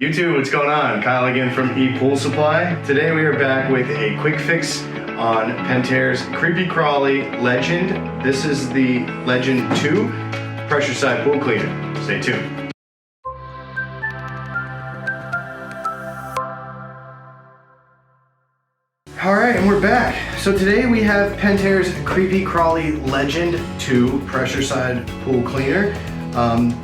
YouTube, what's going on? Kyle again from ePoolSupply. Today we are back with a quick fix on Pentair's Kreepy Krauly Legend. This is the Legend 2 pressure side pool cleaner. Stay tuned. Alright, and we're back. So today we have Pentair's Kreepy Krauly Legend 2 pressure side pool cleaner.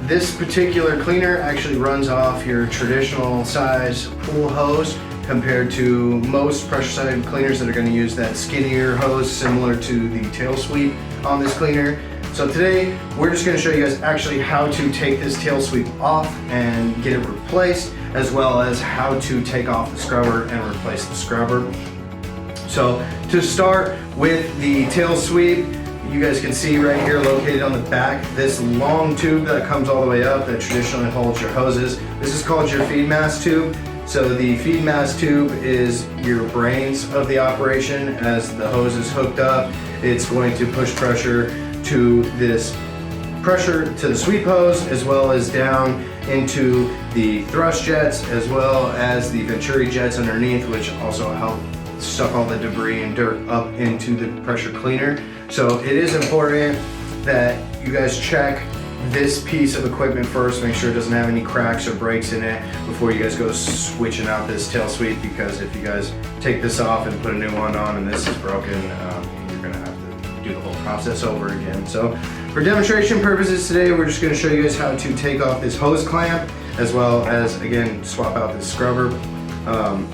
This particular cleaner actually runs off your traditional size pool hose compared to most pressure side cleaners that are going to use that skinnier hose similar to the tail sweep on this cleaner. So today we're just going to show you guys actually how to take this tail sweep off and get it replaced, as well as how to take off the scrubber and replace the scrubber. So to start with the tail sweep, you guys can see right here located on the back, this long tube that comes all the way up that traditionally holds your hoses. This is called your feed mass tube. So the feed mass tube is your brains of the operation. As the hose is hooked up, it's going to push pressure to the sweep hose, as well as down into the thrust jets, as well as the venturi jets underneath, which also help suck all the debris and dirt up into the pressure cleaner. So it is important that you guys check this piece of equipment first, make sure it doesn't have any cracks or breaks in it before you guys go switching out this tail sweep, because if you guys take this off and put a new one on and this is broken, you're gonna have to do the whole process over again. So for demonstration purposes today, we're just gonna show you guys how to take off this hose clamp, as well as, again, swap out this scrubber.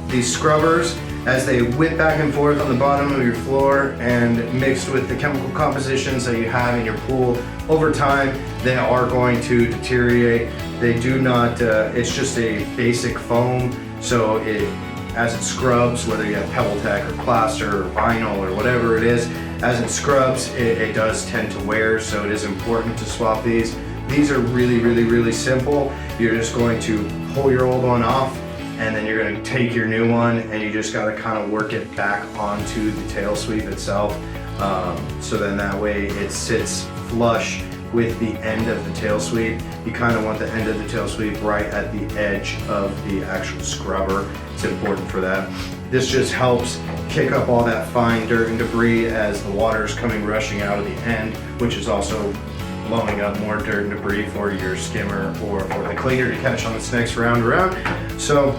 These scrubbers, as they whip back and forth on the bottom of your floor and mixed with the chemical compositions that you have in your pool, over time they are going to deteriorate. They do not, it's just a basic foam, so as it scrubs, whether you have PebbleTech or plaster or vinyl or whatever it is, as it scrubs, it does tend to wear, so it is important to swap these. These are really simple. You're just going to pull your old one off, and then you're going to take your new one and you just got to kind of work it back onto the tail sweep itself. So then that way it sits flush with the end of the tail sweep. You kind of want the end of the tail sweep right at the edge of the actual scrubber. It's important for that. This just helps kick up all that fine dirt and debris as the water is coming rushing out of the end, which is also blowing up more dirt and debris for your skimmer or for the cleaner to catch on this next round around. So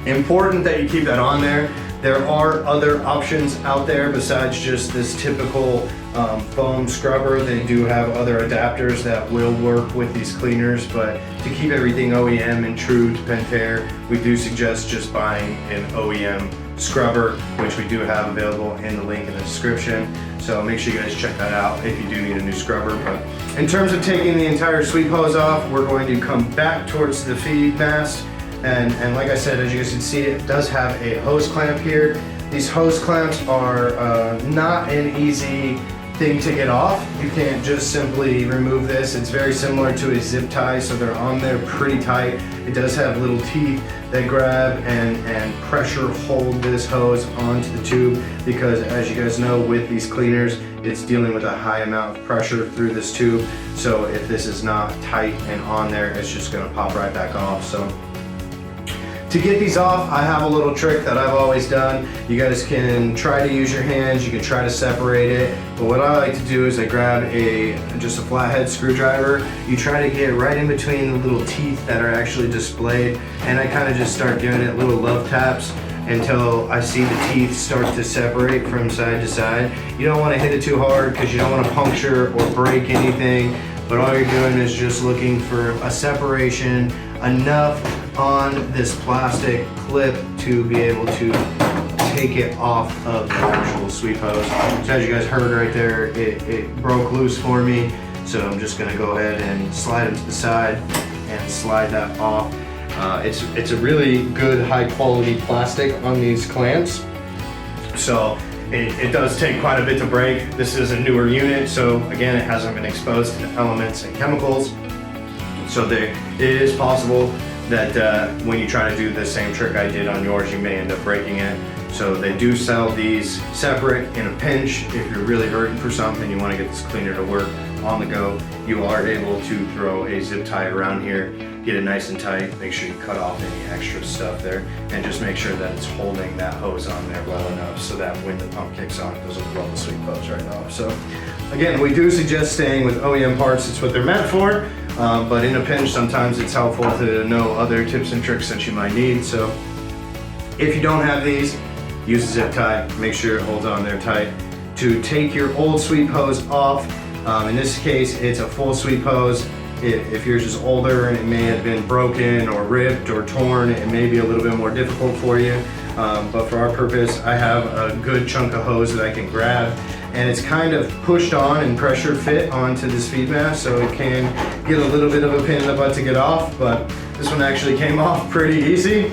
important that you keep that on there. There are other options out there besides just this typical foam scrubber. They do have other adapters that will work with these cleaners, but to keep everything OEM and true to Pentair, we do suggest just buying an OEM scrubber, which we do have available in the link in the description. So make sure you guys check that out if you do need a new scrubber. But in terms of taking the entire sweep hose off, we're going to come back towards the feed mast. And like I said, as you guys can see, it does have a hose clamp here. These hose clamps are not an easy thing to get off. You can't just simply remove this. It's very similar to a zip tie, so they're on there pretty tight. It does have little teeth that grab and pressure hold this hose onto the tube, because as you guys know, with these cleaners, it's dealing with a high amount of pressure through this tube. So if this is not tight and on there, it's just gonna pop right back off. So to get these off, I have a little trick that I've always done. You guys can try to use your hands, you can try to separate it, but what I like to do is I grab just a flathead screwdriver. You try to get right in between the little teeth that are actually displayed, and I kind of just start giving it little love taps until I see the teeth start to separate from side to side. You don't want to hit it too hard because you don't want to puncture or break anything, but all you're doing is just looking for a separation enough on this plastic clip to be able to take it off of the actual sweep hose. So as you guys heard right there, it broke loose for me. So I'm just gonna go ahead and slide it to the side and slide that off. It's a really good high quality plastic on these clamps. So it does take quite a bit to break. This is a newer unit, so again, it hasn't been exposed to the elements and chemicals. So it is possible that when you try to do the same trick I did on yours, you may end up breaking it. So they do sell these separate in a pinch. If you're really hurting for something, you want to get this cleaner to work on the go, you are able to throw a zip tie around here get it nice and tight. Make sure you cut off any extra stuff there, and just make sure that it's holding that hose on there well enough so that when the pump kicks on, it doesn't blow the sweep hose right off. So again, we do suggest staying with OEM parts. It's what they're meant for, but in a pinch, sometimes it's helpful to know other tips and tricks that you might need. So if you don't have these, use a zip tie. Make sure it holds on there tight. To take your old sweep hose off, in this case, it's a full sweep hose. If yours is older and it may have been broken or ripped or torn, it may be a little bit more difficult for you. But for our purpose, I have a good chunk of hose that I can grab, and it's kind of pushed on and pressure fit onto this feed mask, so it can get a little bit of a pain in the butt to get off, but this one actually came off pretty easy.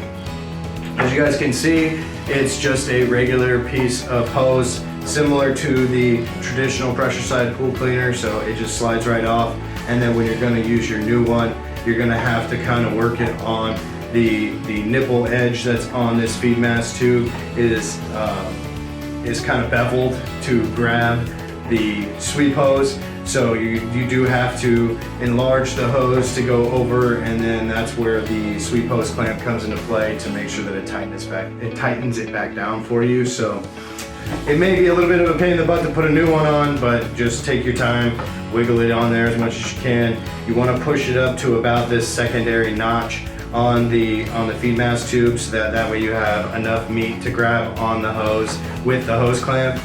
As you guys can see, it's just a regular piece of hose, similar to the traditional pressure side pool cleaner, so it just slides right off. And then when you're going to use your new one, you're going to have to kind of work it on the nipple edge that's on this feed mask tube is kind of beveled to grab the sweep hose. So you do have to enlarge the hose to go over, and then that's where the sweep hose clamp comes into play to make sure that it tightens it back down for you. So it may be a little bit of a pain in the butt to put a new one on, but just take your time, wiggle it on there as much as you can. You want to push it up to about this secondary notch on the feed mask tube, so that way you have enough meat to grab on the hose with the hose clamp.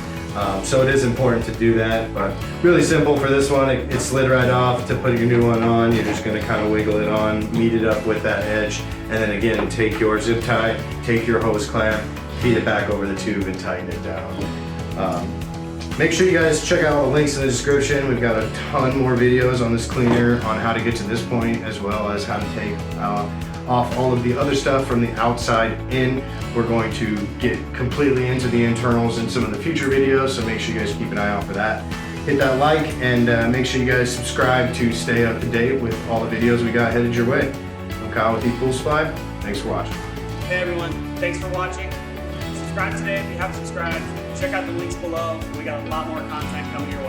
So it is important to do that, but really simple for this one. It slid right off. To put your new one on, you're just going to kind of wiggle it on, meet it up with that edge, and then again, take your zip tie, take your hose clamp, feed it back over the tube and tighten it down. Make sure you guys check out all the links in the description. We've got a ton more videos on this cleaner on how to get to this point, as well as how to take off all of the other stuff from the outside in. We're going to get completely into the internals in some of the future videos, so make sure you guys keep an eye out for that. Hit that like, and make sure you guys subscribe to stay up to date with all the videos we got headed your way. I'm Kyle with ePoolSupply. Thanks for watching. Hey everyone, thanks for watching. Subscribe today if you haven't subscribed. Check out the links below. We got a lot more content coming your way.